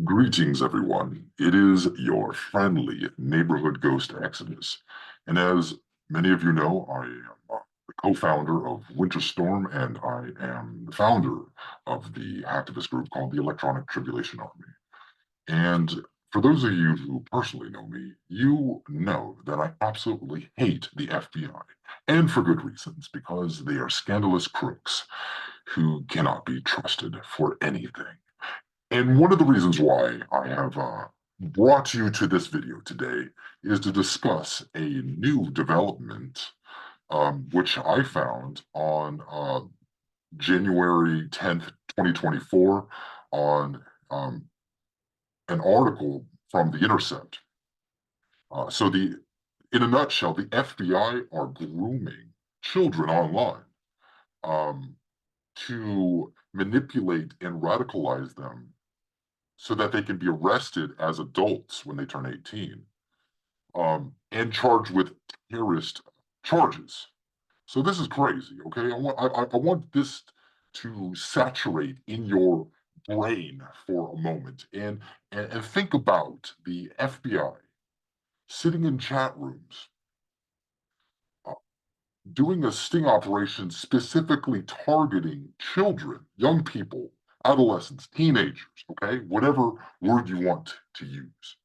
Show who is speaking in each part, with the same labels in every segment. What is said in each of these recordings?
Speaker 1: Greetings, everyone. It is your friendly neighborhood ghost Exodus. And as many of you know, I am the co-founder of Winter Storm, and I am the founder of the activist group called the Electronic Tribulation Army. And for those of you who personally know me, you know that I absolutely hate the FBI, and for good reasons, because they are scandalous crooks who cannot be trusted for anything. And one of the reasons why I have brought you to this video today is to discuss a new development, which I found on January 10th, 2024, on an article from The Intercept. In a nutshell, the FBI are grooming children online um, to manipulate and radicalize them so that they can be arrested as adults when they turn 18, and charged with terrorist charges. So this is crazy, okay? I want this to saturate in your brain for a moment and think about the FBI sitting in chat rooms, uh, doing a sting operation specifically targeting children, young people, adolescents, teenagers, okay? Whatever word you want to use.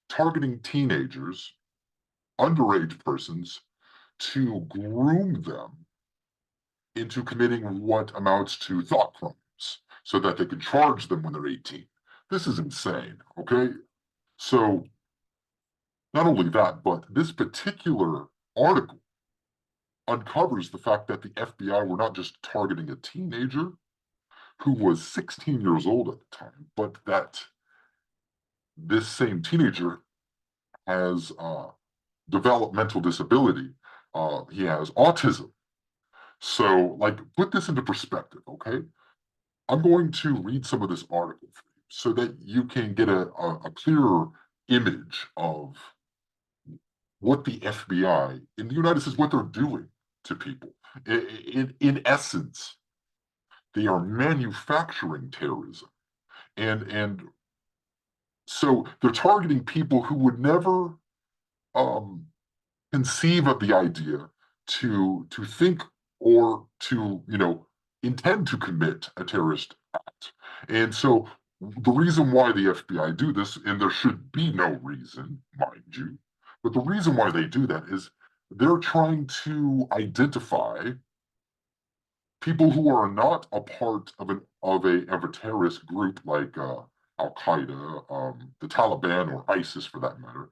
Speaker 1: Targeting teenagers, underage persons, to groom them into committing what amounts to thought crimes so that they can charge them when they're 18. This is insane, okay? So, not only that, but this particular article uncovers the fact that the FBI were not just targeting a teenager who was 16 years old at the time, but that this same teenager has developmental disability. He has autism. So, like, put this into perspective, okay? I'm going to read some of this article for you so that you can get a clearer image of what the FBI in the United States, what they're doing to people. In essence, they are manufacturing terrorism. And so they're targeting people who would never um, conceive of the idea to think or to intend to commit a terrorist act. And so the reason why the FBI do this, and there should be no reason, mind you, but the reason why they do that is they're trying to identify people who are not a part of a terrorist group like Al Qaeda, the Taliban, or ISIS for that matter,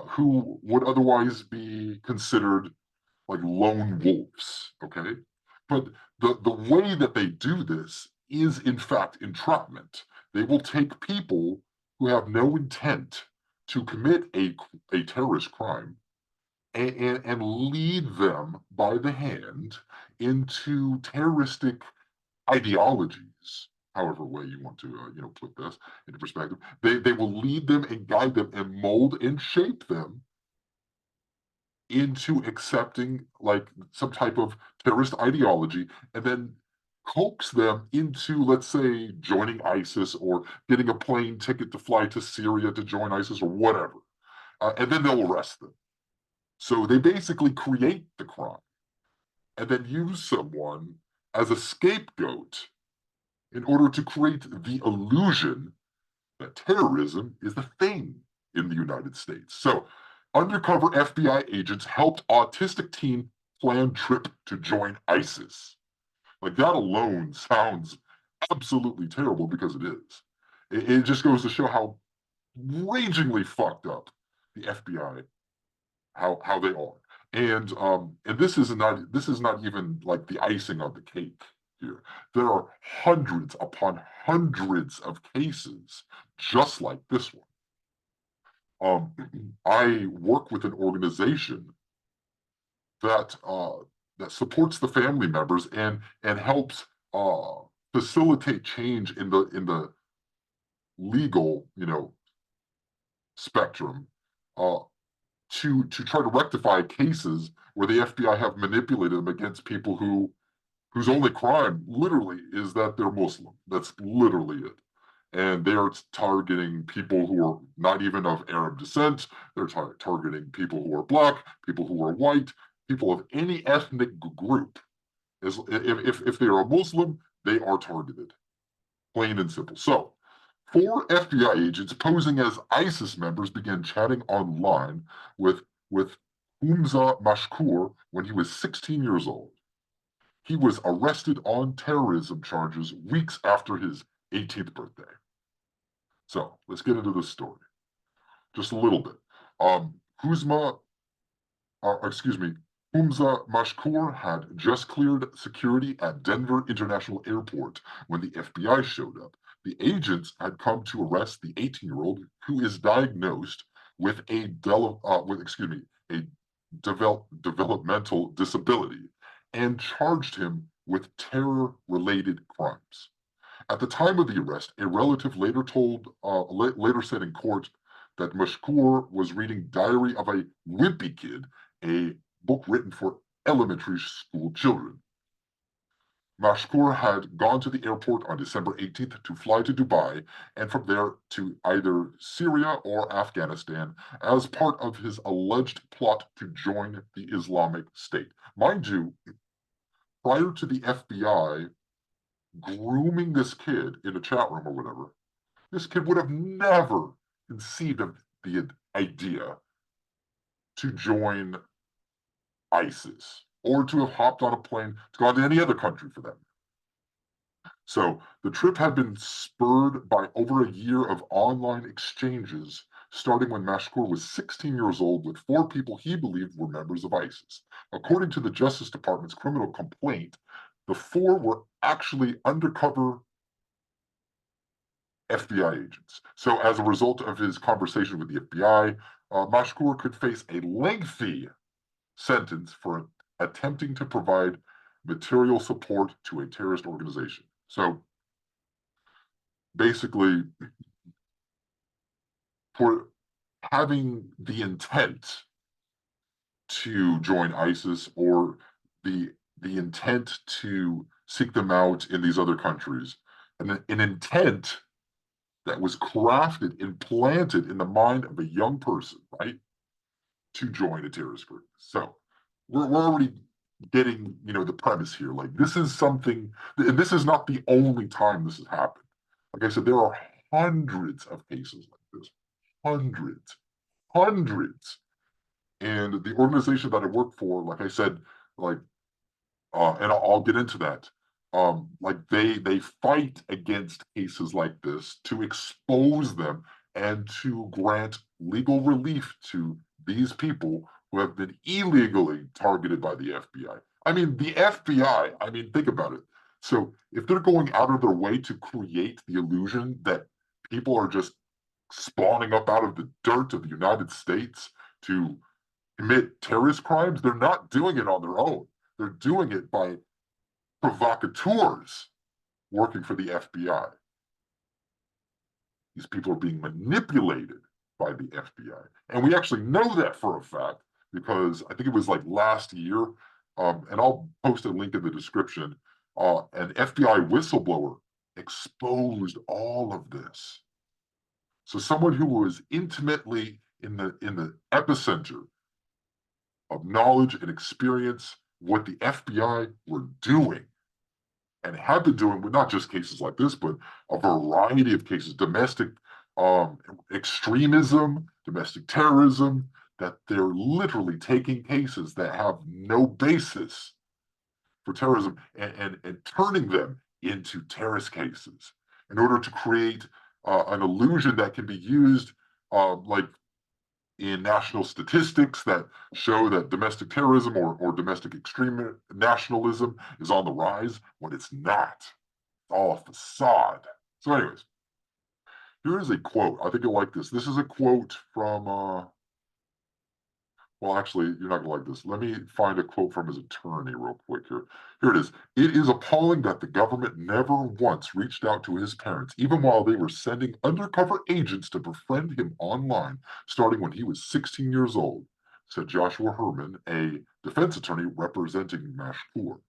Speaker 1: who would otherwise be considered like lone wolves. Okay, but the way that they do this is in fact entrapment. They will take people who have no intent to commit a terrorist crime and lead them by the hand into terroristic ideologies, however way you want to put this into perspective. They will lead them and guide them and mold and shape them into accepting like some type of terrorist ideology, and then coax them into, let's say, joining ISIS or getting a plane ticket to fly to Syria to join ISIS or whatever. And then they'll arrest them. So they basically create the crime and then use someone as a scapegoat in order to create the illusion that terrorism is the thing in the United States. So, undercover FBI agents helped autistic teen plan trip to join ISIS. Like, that alone sounds absolutely terrible because it is. It just goes to show how ragingly fucked up the FBI, how they are. And this is not even like the icing on the cake here. There are hundreds upon hundreds of cases just like this one. I work with an organization that that supports the family members and helps facilitate change in the legal spectrum, uh, to try to rectify cases where the FBI have manipulated them against people whose only crime literally is that they're Muslim. That's literally it. and they are targeting people who are not even of Arab descent. They're targeting people who are black, people who are white, people of any ethnic group. If they are a Muslim, they are targeted, plain and simple. So, four FBI agents posing as ISIS members began chatting online with Humza Mashkur when he was 16 years old. He was arrested on terrorism charges weeks after his 18th birthday. So let's get into this story just a little bit. Huzma, excuse me, Humza Mashkur had just cleared security at Denver International Airport when the FBI showed up. The agents had come to arrest the 18-year-old who is diagnosed with a developmental disability and charged him with terror-related crimes. At the time of the arrest, a relative later said in court that Mashkur was reading Diary of a Wimpy Kid, a book written for elementary school children. Mashkur had gone to the airport on December 18th to fly to Dubai and from there to either Syria or Afghanistan as part of his alleged plot to join the Islamic State. Mind you, prior to the FBI grooming this kid in a chat room or whatever, this kid would have never conceived of the idea to join ISIS or to have hopped on a plane to go to any other country for them. So the trip had been spurred by over a year of online exchanges, starting when Mashkur was 16 years old with four people he believed were members of ISIS. According to the Justice Department's criminal complaint, the four were actually undercover FBI agents. So, as a result of his conversation with the FBI, Mashkur could face a lengthy sentence for attempting to provide material support to a terrorist organization. So, basically, for having the intent to join ISIS or the intent to seek them out in these other countries, an intent that was crafted and planted in the mind of a young person, right, to join a terrorist group. So we're already getting, the premise here. Like this is something, and this is not the only time this has happened. Like I said, there are hundreds of cases like this, hundreds, hundreds. And the organization that I work for, like I said, like and I'll get into that. Like they fight against cases like this to expose them and to grant legal relief to these people who have been illegally targeted by the FBI. I mean, the FBI, I mean, think about it. So if they're going out of their way to create the illusion that people are just spawning up out of the dirt of the United States to commit terrorist crimes, they're not doing it on their own. They're doing it by provocateurs working for the FBI. These people are being manipulated by the FBI. And we actually know that for a fact because I think it was like last year, and I'll post a link in the description, an FBI whistleblower exposed all of this. So someone who was intimately in the epicenter of knowledge and experience what the FBI were doing and have been doing with not just cases like this, but a variety of cases, domestic extremism, domestic terrorism, that they're literally taking cases that have no basis for terrorism and turning them into terrorist cases in order to create an illusion that can be used like in national statistics that show that domestic terrorism or domestic extreme nationalism is on the rise when it's not. It's all a facade. So, anyways, here is a quote. I think you'll like this. This is a quote from, well, actually, you're not going to like this. Let me find a quote from his attorney real quick here. Here it is. It is appalling that the government never once reached out to his parents, even while they were sending undercover agents to befriend him online, starting when he was 16 years old, said Joshua Herman, a defense attorney representing Mashkur.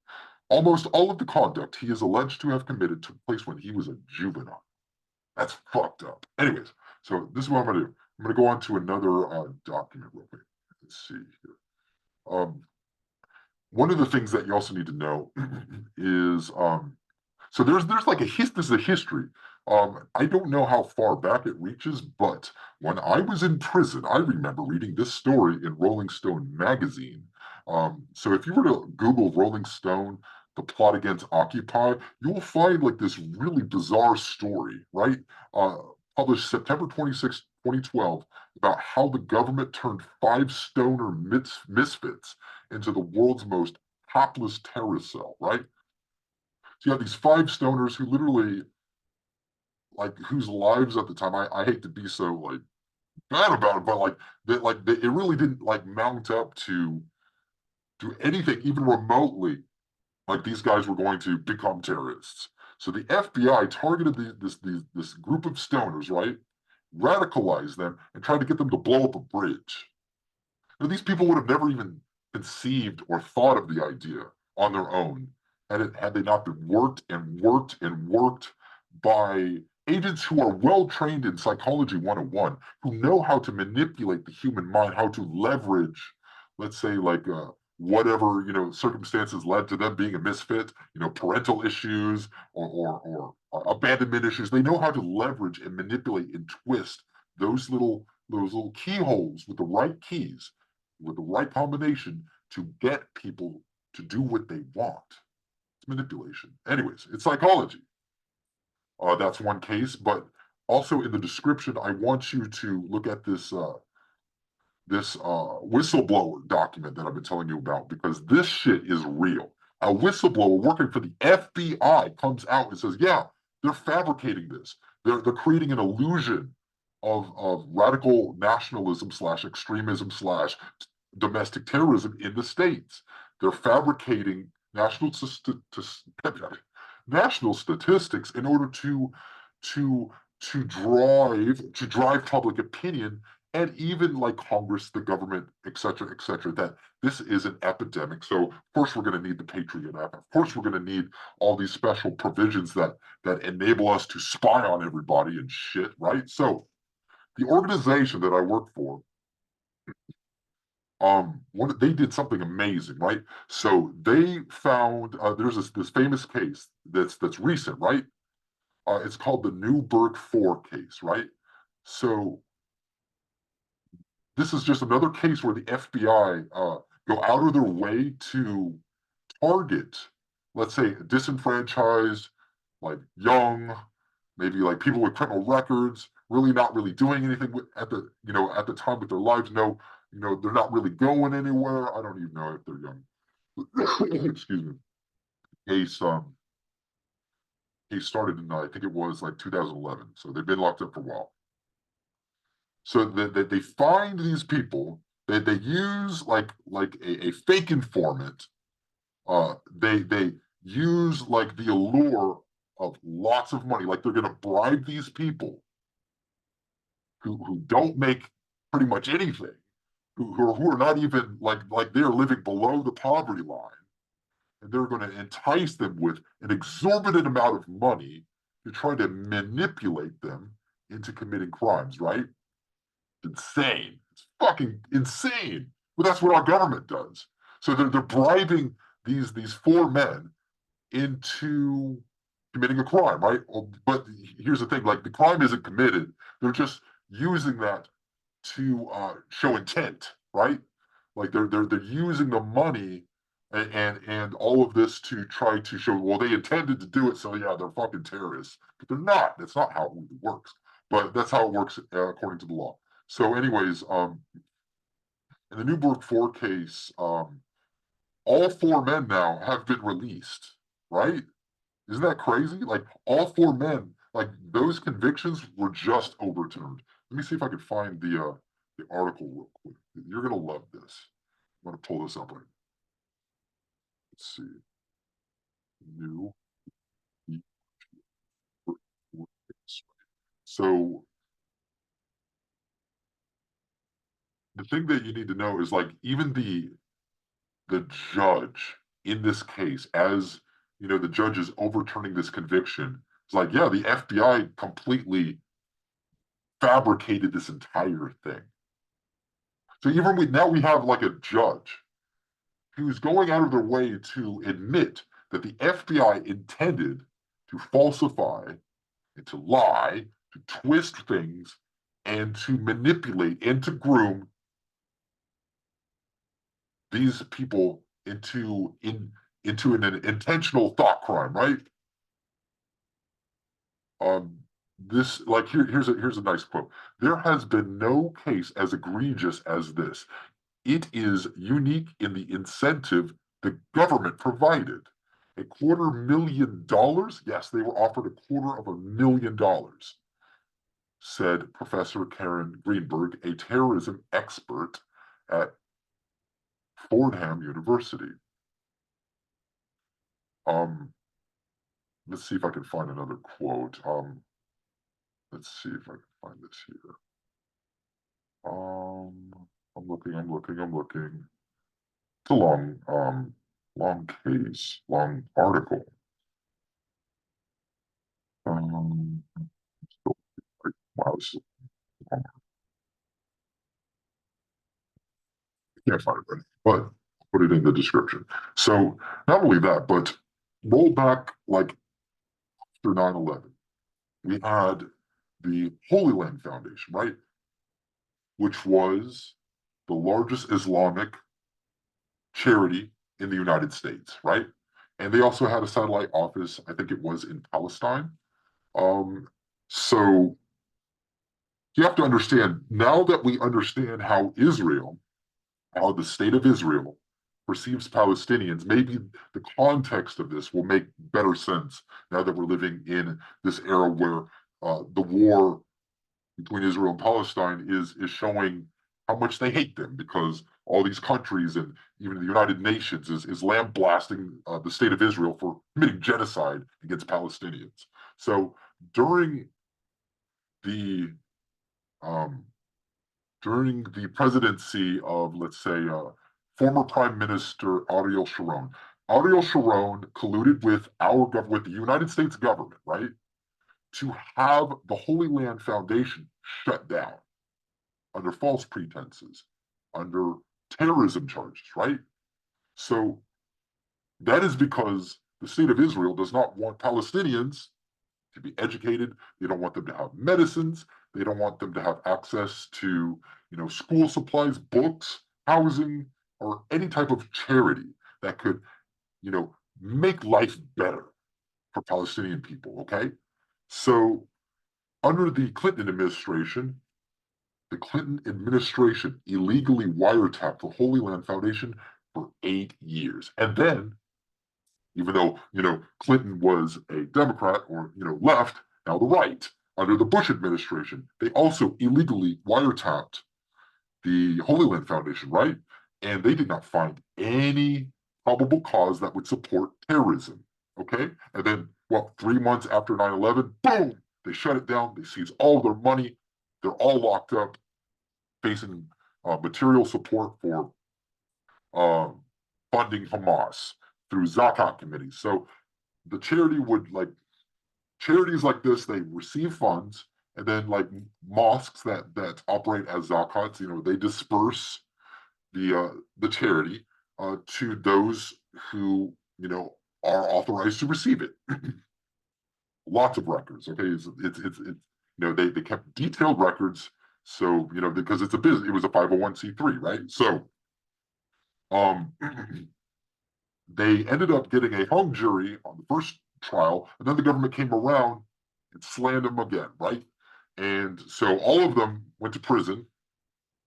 Speaker 1: Almost all of the conduct he is alleged to have committed took place when he was a juvenile. That's fucked up. Anyways, so this is what I'm gonna do. I'm gonna go on to another document real quick. Let's see here. One of the things that you also need to know is so there's like this is a history. I don't know how far back it reaches, but when I was in prison, I remember reading this story in Rolling Stone magazine. So if you were to Google Rolling Stone, the plot against Occupy, you will find like this really bizarre story, right? Uh, Published September 26, 2012, about how the government turned five stoner misfits into the world's most hapless terrorist cell, right? So you have these five stoners who literally, like, whose lives at the time, I hate to be so like bad about it, but it really didn't like mount up to anything even remotely like these guys were going to become terrorists. So the FBI targeted this group of stoners, right? Radicalized them and tried to get them to blow up a bridge. Now, these people would have never even conceived or thought of the idea on their own had they not been worked and worked and worked by agents who are well trained in psychology 101, who know how to manipulate the human mind, how to leverage, let's say, like whatever circumstances led to them being a misfit, parental issues or abandonment issues. They know how to leverage and manipulate and twist those little keyholes with the right keys, with the right combination to get people to do what they want. It's manipulation. Anyways, it's psychology. That's one case, but also in the description, I want you to look at this whistleblower document that I've been telling you about, because this shit is real. A whistleblower working for the FBI comes out and says, "Yeah, they're fabricating this. They're creating an illusion of radical nationalism slash extremism slash domestic terrorism in the states. They're fabricating national statistics in order to to drive public opinion, and even like Congress, the government, et cetera, that this is an epidemic. So of course we're going to need the Patriot Act. Of course we're going to need all these special provisions that enable us to spy on everybody and shit, right? So the organization that I work for, they did something amazing, right? So they found there's this famous case that's recent, right? It's called the Newburgh 4 case, right? So this is just another case where the FBI go out of their way to target, let's say, disenfranchised, like young, maybe like people with criminal records, really not really doing anything at the time with their lives. No, they're not really going anywhere. I don't even know if they're young. Excuse me. Case case started in I think it was like 2011, so they've been locked up for a while. So that they find these people, they use like a fake informant. They use like the allure of lots of money, like they're going to bribe these people who don't make pretty much anything, who are not even like they're living below the poverty line, and they're going to entice them with an exorbitant amount of money to try to manipulate them into committing crimes, right? Insane. It's fucking insane. But that's what our government does. So they're bribing these four men into committing a crime, right? But here's the thing: like the crime isn't committed. They're just using that to show intent, right? Like they're using the money and all of this to try to show, well, they intended to do it, so yeah, they're fucking terrorists, but they're not. That's not how it works. But that's how it works according to the law. So, anyways, in the Newburgh 4 case, all four men now have been released, right? Isn't that crazy? Like all four men, like those convictions were just overturned. Let me see if I can find the article real quick. You're gonna love this. I'm gonna pull this up right. Let's see. New. So the thing that you need to know is like even the judge in this case, as the judge is overturning this conviction, It's like, yeah, the FBI completely fabricated this entire thing. So even now we have like a judge who's going out of their way to admit that the FBI intended to falsify and to lie, to twist things, and to manipulate and to groom these people into an intentional thought crime, right? Um, this like here's a nice quote. There has been no case as egregious as this. It is unique in the incentive the government provided. $250,000? Yes, they were offered $250,000, said Professor Karen Greenberg, a terrorism expert at Fordham University. Um, let's see if I can find another quote. Let's see if I can find this here. I'm looking. It's a long case, long article. Um, wow, this is long. I can't find it right, but I'll put it in the description. So not only that, but roll back like after 9/11, we had the Holy Land Foundation, right, which was the largest Islamic charity in the United States, right? And they also had a satellite office, I think it was in Palestine. Um, so you have to understand now that we understand how the state of Israel perceives Palestinians, maybe the context of this will make better sense now that we're living in this era where the war between Israel and Palestine is showing how much they hate them because all these countries and even the United Nations is lambasting the state of Israel for committing genocide against Palestinians. So during the um, during the presidency of, let's say, former Prime Minister Ariel Sharon, Ariel Sharon colluded with with the United States government, right, to have the Holy Land Foundation shut down under false pretenses, under terrorism charges, right? So that is because the state of Israel does not want Palestinians to be educated. They don't want them to have medicines. They don't want them to have access to, school supplies, books, housing, or any type of charity that could, you know, make life better for Palestinian people. Okay. So under the Clinton administration illegally wiretapped the Holy Land Foundation for 8 years. And then, even though, Clinton was a Democrat or, left, now the right, under the Bush administration, they also illegally wiretapped the Holy Land Foundation, right? And they did not find any probable cause that would support terrorism. Okay. And then, 3 months after 9/11, boom, they shut it down. They seized all of their money. They're all locked up facing material support for uh, funding Hamas through zakat committees. So the charity would charities like this, they receive funds, and then like mosques that operate as zakats, they disperse the charity to those who are authorized to receive it. Lots of records. Okay, they kept detailed records. So because it's a business, it was a 501(c)(3), right? So um, they ended up getting a hung jury on the first trial, and then the government came around and slammed them again, right? And so all of them went to prison.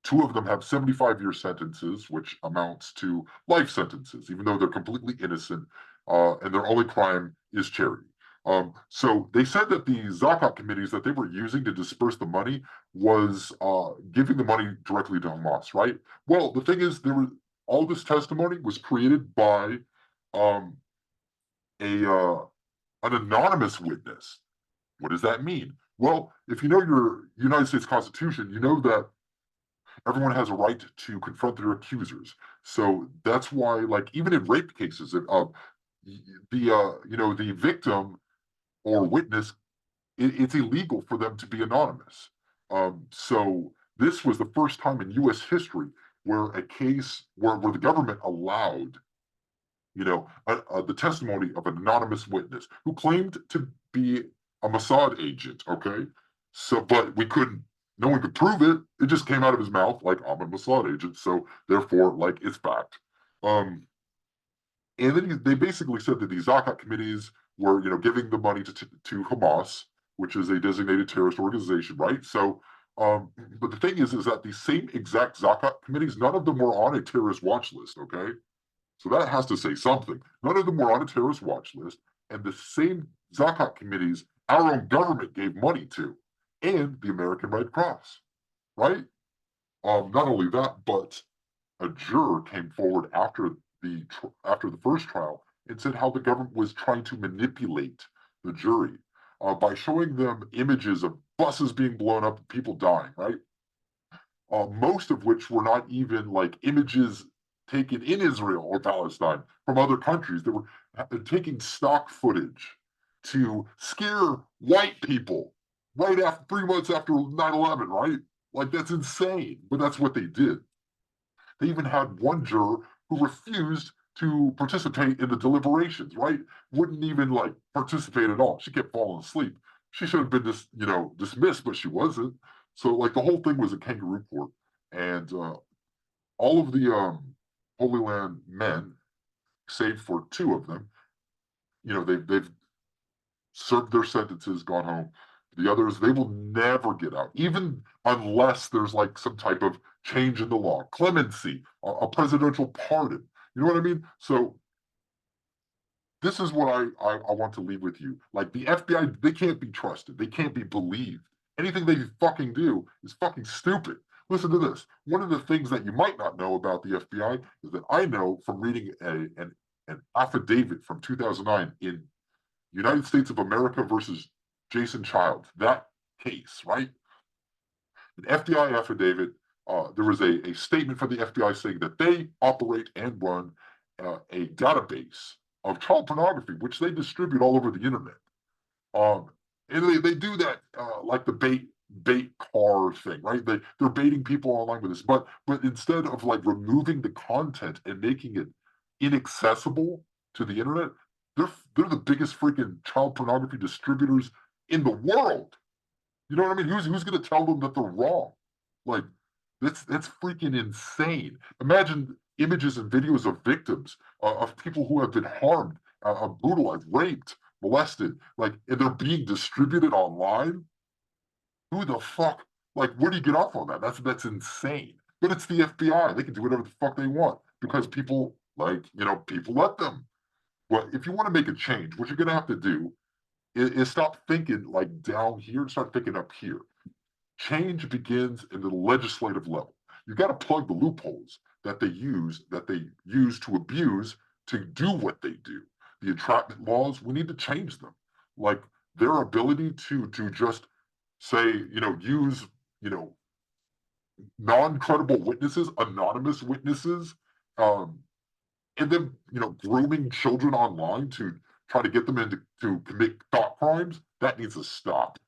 Speaker 1: Two of them have 75-year sentences, which amounts to life sentences, even though they're completely innocent, and their only crime is charity. So they said that the zakat committees that they were using to disperse the money was giving the money directly to Hamas, right? Well, the thing is, all this testimony was created by um, a an anonymous witness. What does that mean? Well, if you know your United States Constitution, you know that everyone has a right to confront their accusers. So that's why, like, even in rape cases, the victim or witness, it's illegal for them to be anonymous. So this was the first time in U.S. history where a case where the government allowed, the testimony of an anonymous witness who claimed to be a Mossad agent. Okay, so but we couldn't. No one could prove it. It just came out of his mouth like I'm a Mossad agent. So therefore, like it's fact. And then they basically said that these Zakat committees were, giving the money to Hamas, which is a designated terrorist organization, right? So, but the thing is that these same exact Zakat committees, none of them were on a terrorist watch list. Okay, so that has to say something. None of them were on a terrorist watch list, and the same Zakat committees our own government gave money to, and the American Red Cross, right? Not only that, but a juror came forward after the first trial and said how the government was trying to manipulate the jury by showing them images of buses being blown up and people dying, right? Most of which were not even like images taken in Israel or Palestine from other countries. They were taking stock footage to scare white people right after 3 months after 9/11, right? Like that's insane, but that's what they did. They even had one juror who refused to participate in the deliberations, right? Wouldn't even like participate at all. She kept falling asleep. She should have been dismissed, but she wasn't. So like the whole thing was a kangaroo court. And all of the Holy Land men, save for two of them, they've served their sentences, gone home. The others, they will never get out, even unless there's like some type of change in the law, clemency, a presidential pardon. You know what I mean? So this is what I want to leave with you. Like the FBI, they can't be trusted. They can't be believed. Anything they fucking do is fucking stupid. Listen to this. One of the things that you might not know about the FBI is that I know from reading an affidavit from 2009 in United States of America versus Jason Childs, that case, right? An FBI affidavit, there was a statement from the FBI saying that they operate and run a database of child pornography, which they distribute all over the internet. Um, and they do that like the bait car thing, right? They're baiting people online with this, but instead of like removing the content and making it inaccessible to the internet, they're the biggest freaking child pornography distributors in the world. You know what I mean? Who's going to tell them that they're wrong? Like that's freaking insane. Imagine images and videos of victims of people who have been harmed, brutalized, raped, molested, like, and they're being distributed online. Who the fuck? Like, where do you get off on that? That's insane. But it's the FBI. They can do whatever the fuck they want because people people let them. Well, if you want to make a change, what you're going to have to do is stop thinking like down here and start thinking up here. Change begins in the legislative level. You got to plug the loopholes that they use to abuse to do what they do. The entrapment laws, we need to change them. Like their ability to just say, use, you know, non-credible witnesses, anonymous witnesses, um, and then grooming children online to try to get them into to commit thought crimes. That needs to stop.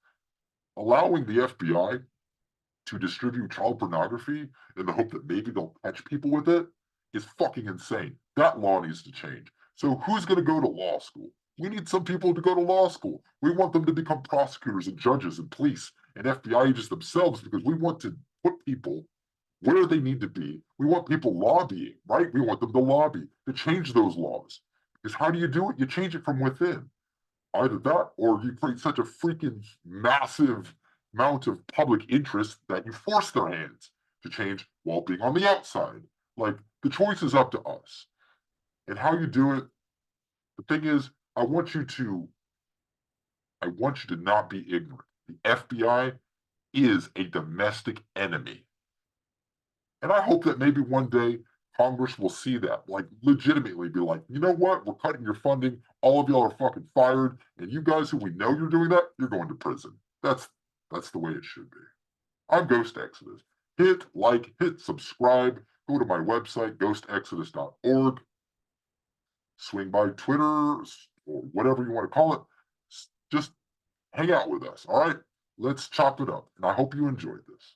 Speaker 1: Allowing the FBI to distribute child pornography in the hope that maybe they'll catch people with it is fucking insane. That law needs to change. So who's going to go to law school? We need some people to go to law school. We want them to become prosecutors and judges and police and FBI agents themselves because we want to put people where they need to be. We want people lobbying, right? We want them to lobby to change those laws. Because how do you do it? You change it from within. Either that or you create such a freaking massive amount of public interest that you force their hands to change while being on the outside. Like the choice is up to us. And how you do it, the thing is, I want you to not be ignorant. The FBI is a domestic enemy. And I hope that maybe one day Congress will see that, like legitimately be like, you know what? We're cutting your funding. All of y'all are fucking fired. And you guys who we know you're doing that, you're going to prison. That's the way it should be. I'm Ghost Exodus. Hit like, hit subscribe, go to my website, ghostexodus.org, swing by Twitter or whatever you want to call it. just hang out with us. All right. Let's chop it up. And I hope you enjoyed this.